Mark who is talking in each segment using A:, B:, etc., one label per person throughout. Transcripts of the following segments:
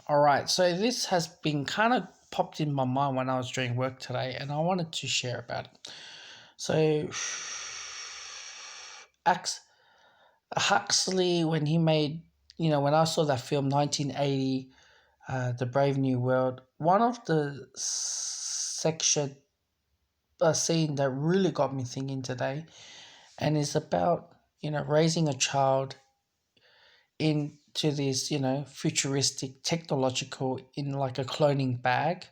A: All right, so this has been kind of popped in my mind when I was doing work today, and I wanted to share about it. So, Huxley, when he made, when I saw that film 1980, The Brave New World, one of the section, a scene that really got me thinking today, and it's about, raising a child into this, futuristic, technological, in like a cloning bag,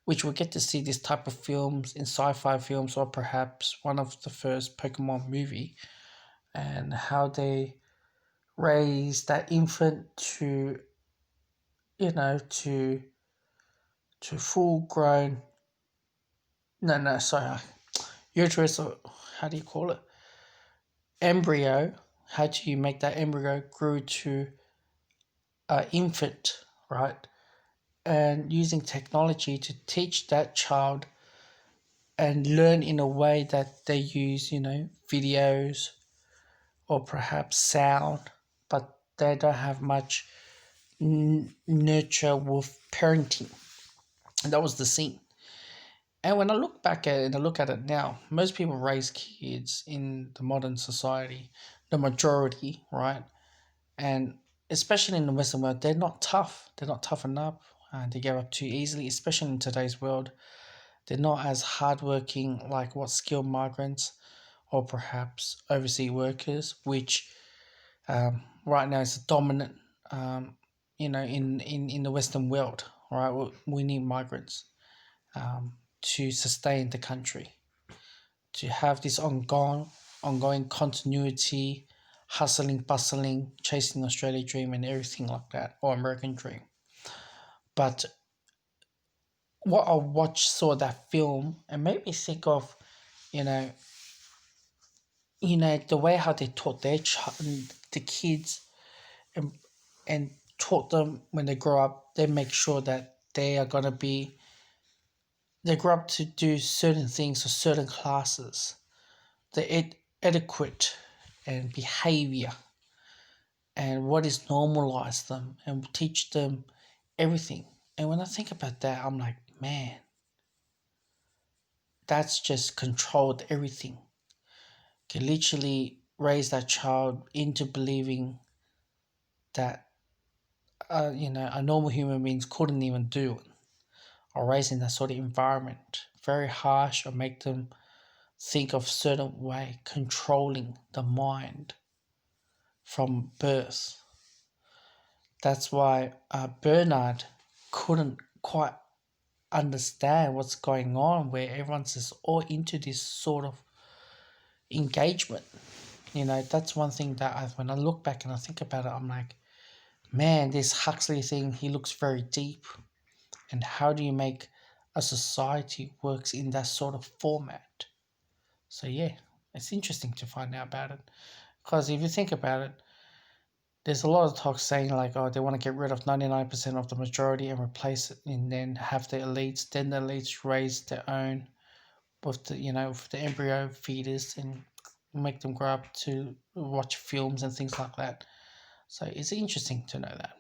A: which we'll get to see this type of films in sci-fi films or perhaps one of the first Pokemon movie, and how they raise that infant to, to full grown, no, sorry, uterus, or how do you call it, embryo. How do you make that embryo grow to an infant, right? And using technology to teach that child and learn in a way that they use, videos or perhaps sound, but they don't have much nurture with parenting. And that was the scene. And when I look back at it and I look at it now, most people raise kids in the modern society, the majority, right? And especially in the Western world, they're not tough. They're not tough enough. And they give up too easily, especially in today's world. They're not as hardworking like what skilled migrants or perhaps overseas workers, which right now is dominant, in the Western world. Right, we need migrants to sustain the country, to have this ongoing continuity, hustling, bustling, chasing Australia dream and everything like that, or American dream. But what I watched, saw that film, and made me think of, you know, the way how they taught the kids, and taught them when they grow up. They make sure that they grow up to do certain things or certain classes. The etiquette and behavior and what is normalized them and teach them everything. And when I think about that, I'm like, man, that's just controlled everything. Can literally raise that child into believing that a normal human beings couldn't even do it, or raise in that sort of environment, very harsh, or make them think of certain way, controlling the mind from birth. That's why Bernard couldn't quite understand what's going on, where everyone's just all into this sort of engagement. That's one thing that when I look back and I think about it, I'm like, man, this Huxley thing, he looks very deep. And how do you make a society works in that sort of format? So yeah, it's interesting to find out about it. Because if you think about it, there's a lot of talk saying like, oh, they want to get rid of 99% of the majority and replace it, and then have the elites. Then the elites raise their own with the embryo fetus and make them grow up to watch films and things like that. So it's interesting to know that.